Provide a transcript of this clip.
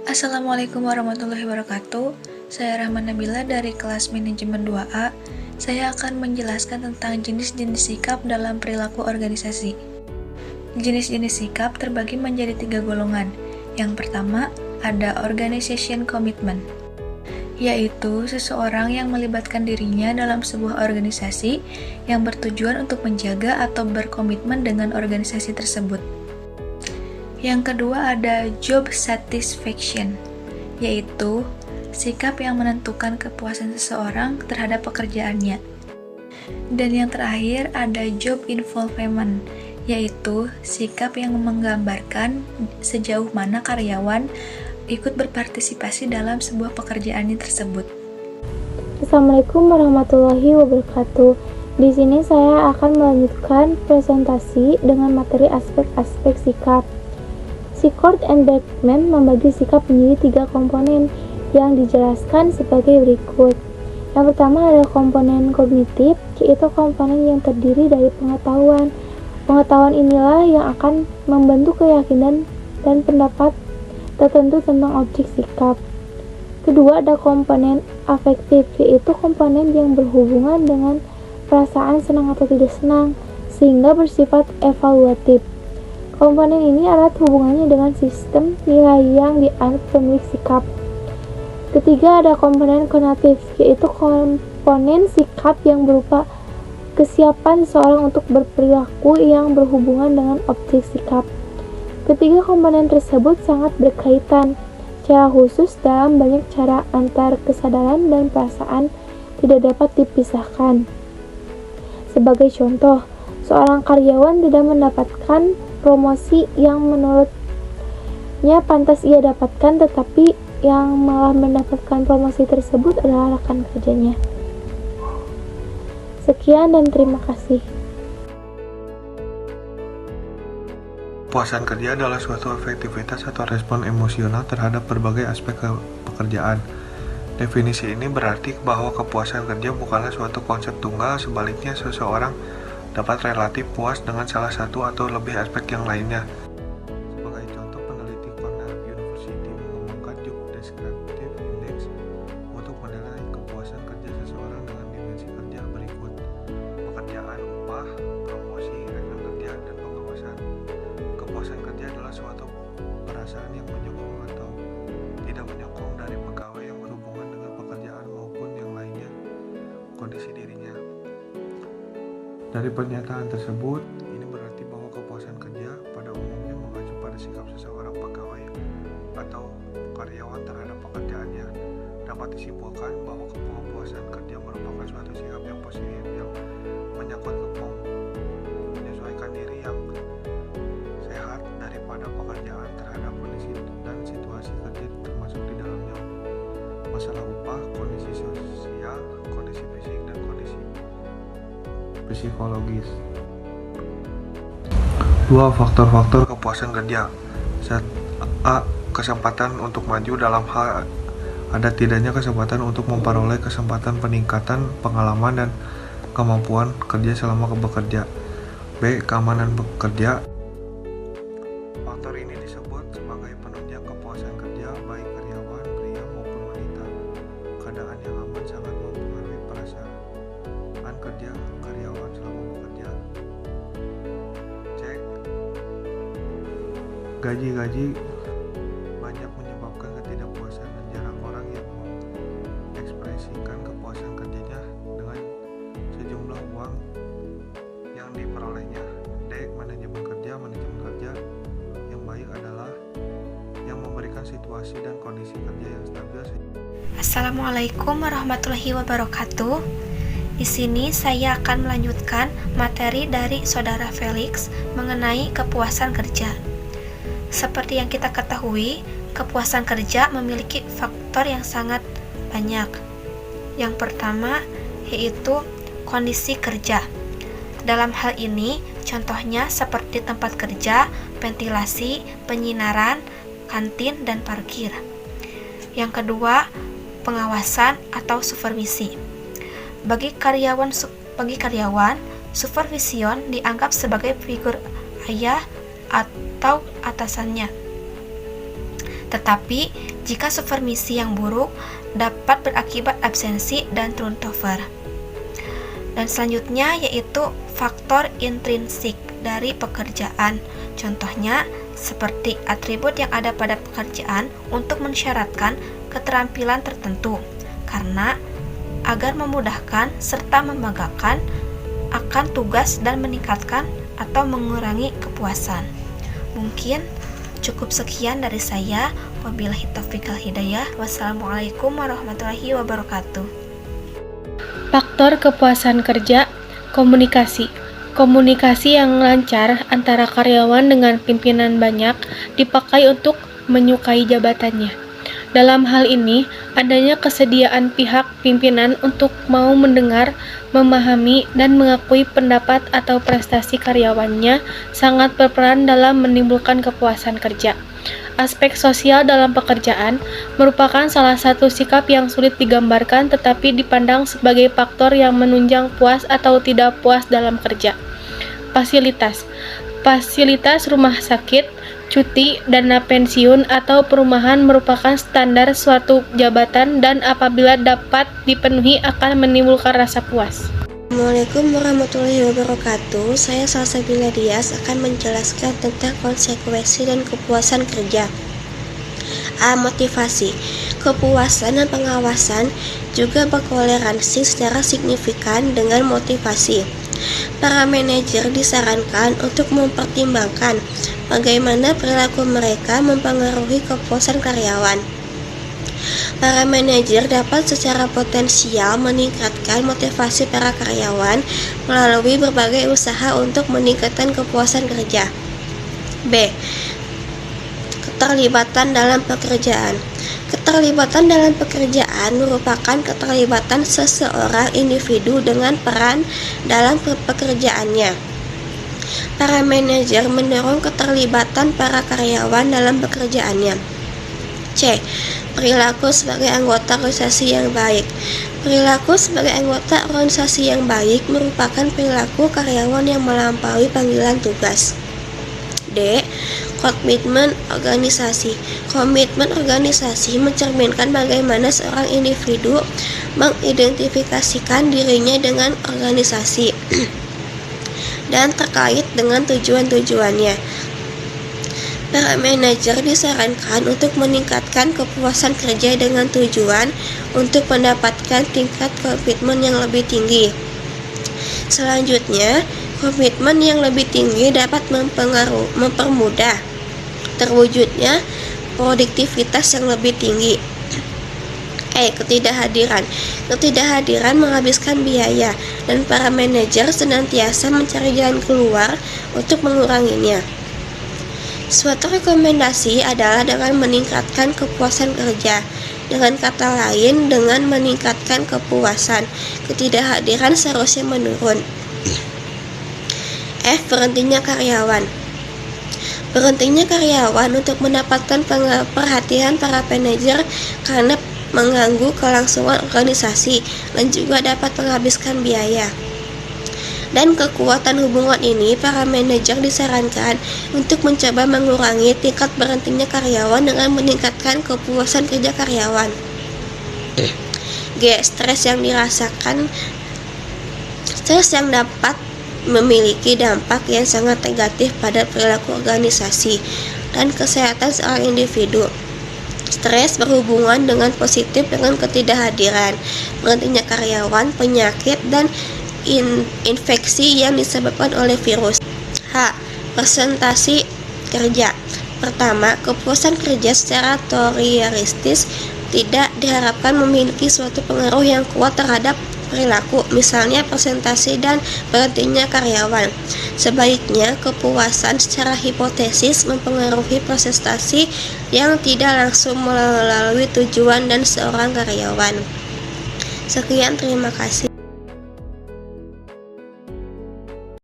Assalamualaikum warahmatullahi wabarakatuh. Saya Rahman Nabila dari kelas manajemen 2A. Saya akan menjelaskan tentang jenis-jenis sikap dalam perilaku organisasi. Jenis-jenis sikap terbagi menjadi 3 golongan. Yang pertama, ada organization commitment, yaitu seseorang yang melibatkan dirinya dalam sebuah organisasi yang bertujuan untuk menjaga atau berkomitmen dengan organisasi tersebut. Yang kedua ada job satisfaction, yaitu sikap yang menentukan kepuasan seseorang terhadap pekerjaannya. Dan yang terakhir ada job involvement, yaitu sikap yang menggambarkan sejauh mana karyawan ikut berpartisipasi dalam sebuah pekerjaan tersebut. Assalamualaikum warahmatullahi wabarakatuh. Di sini saya akan melanjutkan presentasi dengan materi aspek-aspek sikap. Sikort and Bergman membagi sikap menjadi 3 komponen yang dijelaskan sebagai berikut. Yang pertama adalah komponen kognitif, yaitu komponen yang terdiri dari pengetahuan. Pengetahuan inilah yang akan membentuk keyakinan dan pendapat tertentu tentang objek sikap. Kedua ada komponen afektif, yaitu komponen yang berhubungan dengan perasaan senang atau tidak senang, sehingga bersifat evaluatif. Komponen ini erat hubungannya dengan sistem nilai yang dianut pemilik sikap. Ketiga ada komponen konatif, yaitu komponen sikap yang berupa kesiapan seseorang untuk berperilaku yang berhubungan dengan objek sikap. Ketiga komponen tersebut sangat berkaitan, secara khusus dalam banyak cara antar kesadaran dan perasaan tidak dapat dipisahkan. Sebagai contoh, seorang karyawan tidak mendapatkan promosi yang menurutnya pantas ia dapatkan, tetapi yang malah mendapatkan promosi tersebut adalah rekan kerjanya. Sekian dan terima kasih. Kepuasan kerja adalah suatu efektivitas atau respon emosional terhadap berbagai aspek pekerjaan. Definisi ini berarti bahwa kepuasan kerja bukanlah suatu konsep tunggal, sebaliknya seseorang dapat relatif puas dengan salah satu atau lebih aspek yang lainnya. Sebagai contoh, peneliti Cornell University mengembangkan Job Descriptive Index untuk menilai kepuasan kerja seseorang dengan dimensi kerja berikut: pekerjaan, upah, promosi, rekan kerja, dan pengawasan. Kepuasan kerja adalah suatu perasaan yang menyokong atau tidak menyokong dari pegawai yang berhubungan dengan pekerjaan maupun yang lainnya kondisi dirinya. Dari pernyataan tersebut, ini berarti bahwa kepuasan kerja pada umumnya mengacu pada sikap seseorang pegawai atau karyawan terhadap pekerjaannya. Dapat disimpulkan bahwa kepuasan kerja merupakan suatu sikap yang positif yang menyangkut menyesuaikan diri yang sehat daripada pekerjaan terhadap kondisi dan situasi kerja, termasuk di dalamnya masalah upah, kondisi sosial, kondisi fisik, dan kondisi psikologis. 2. Faktor-faktor kepuasan kerja. A. Kesempatan untuk maju dalam hal ada tidaknya kesempatan untuk memperoleh kesempatan peningkatan pengalaman dan kemampuan kerja selama bekerja. B. Keamanan bekerja. Faktor ini disebut sebagai penunjang kepuasan kerja baik karyawan pria maupun wanita. Keadaan yang aman sangat mempengaruhi perasaan kerja karyawan selama bekerja. C. Gaji banyak menyebabkan ketidakpuasan dan jarang orang yang mengekspresikan kepuasan kerjanya dengan sejumlah uang yang diperolehnya. D. Manajemen kerja yang baik adalah yang memberikan situasi dan kondisi kerja yang stabil. Assalamualaikum warahmatullahi wabarakatuh. Di sini saya akan melanjutkan materi dari Saudara Felix mengenai kepuasan kerja. Seperti yang kita ketahui, kepuasan kerja memiliki faktor yang sangat banyak. Yang pertama yaitu kondisi kerja. Dalam hal ini, contohnya seperti tempat kerja, ventilasi, penyinaran, kantin, dan parkir. Yang kedua, pengawasan atau supervisi. Bagi karyawan, supervision dianggap sebagai figur ayah atau atasannya. Tetapi, jika supervisi yang buruk dapat berakibat absensi dan turnover. Dan selanjutnya yaitu faktor intrinsik dari pekerjaan. Contohnya, seperti atribut yang ada pada pekerjaan untuk mensyaratkan keterampilan tertentu, karena agar memudahkan serta membanggakan akan tugas dan meningkatkan atau mengurangi kepuasan. Mungkin cukup sekian dari saya. Wabillahi taufiq wal hidayah. Wassalamualaikum warahmatullahi wabarakatuh. Faktor kepuasan kerja, komunikasi. Komunikasi yang lancar antara karyawan dengan pimpinan banyak dipakai untuk menyukai jabatannya. Dalam hal ini, adanya kesediaan pihak pimpinan untuk mau mendengar, memahami, dan mengakui pendapat atau prestasi karyawannya sangat berperan dalam menimbulkan kepuasan kerja. Aspek sosial dalam pekerjaan merupakan salah satu sikap yang sulit digambarkan tetapi dipandang sebagai faktor yang menunjang puas atau tidak puas dalam kerja. Fasilitas. Fasilitas rumah sakit, cuti, dana pensiun, atau perumahan merupakan standar suatu jabatan dan apabila dapat dipenuhi akan menimbulkan rasa puas. Assalamualaikum warahmatullahi wabarakatuh. Saya Salsabila Dias akan menjelaskan tentang konsekuensi dan kepuasan kerja. A. Motivasi. Kepuasan dan pengawasan juga berkorelansi secara signifikan dengan motivasi. Para manajer disarankan untuk mempertimbangkan bagaimana perilaku mereka mempengaruhi kepuasan karyawan. Para manajer dapat secara potensial meningkatkan motivasi para karyawan melalui berbagai usaha untuk meningkatkan kepuasan kerja. B. Keterlibatan dalam pekerjaan. Keterlibatan dalam pekerjaan merupakan keterlibatan seseorang individu dengan peran dalam pekerjaannya. Para manajer mendorong keterlibatan para karyawan dalam pekerjaannya. C. Perilaku sebagai anggota organisasi yang baik. Perilaku sebagai anggota organisasi yang baik merupakan perilaku karyawan yang melampaui panggilan tugas. D. Komitmen organisasi. Komitmen organisasi mencerminkan bagaimana seorang individu mengidentifikasikan dirinya dengan organisasi dan terkait dengan tujuan-tujuannya. Para manajer disarankan untuk meningkatkan kepuasan kerja dengan tujuan untuk mendapatkan tingkat komitmen yang lebih tinggi. Selanjutnya, komitmen yang lebih tinggi dapat mempermudah terwujudnya produktivitas yang lebih tinggi. Ketidakhadiran. Ketidakhadiran menghabiskan biaya dan para manajer senantiasa mencari jalan keluar untuk menguranginya. Suatu rekomendasi adalah dengan meningkatkan kepuasan kerja. Dengan kata lain, dengan meningkatkan kepuasan, ketidakhadiran seharusnya menurun. F. Berhentinya karyawan. Berhentinya karyawan untuk mendapatkan perhatian para manajer karena mengganggu kelangsungan organisasi dan juga dapat menghabiskan biaya. Dan kekuatan hubungan ini, para manajer disarankan untuk mencoba mengurangi tingkat berhentinya karyawan dengan meningkatkan kepuasan kerja karyawan. G. Stres yang dirasakan. Stres yang dapat memiliki dampak yang sangat negatif pada perilaku organisasi dan kesehatan seorang individu. Stres berhubungan dengan positif dengan ketidakhadiran, berhentinya karyawan, penyakit, dan infeksi yang disebabkan oleh virus. H. Presentasi kerja. Pertama, kepuasan kerja secara teoritis tidak diharapkan memiliki suatu pengaruh yang kuat terhadap perilaku, misalnya presentasi dan berhentinya karyawan. Sebaliknya, kepuasan secara hipotesis mempengaruhi prestasi yang tidak langsung melalui tujuan dan seorang karyawan. Sekian, terima kasih.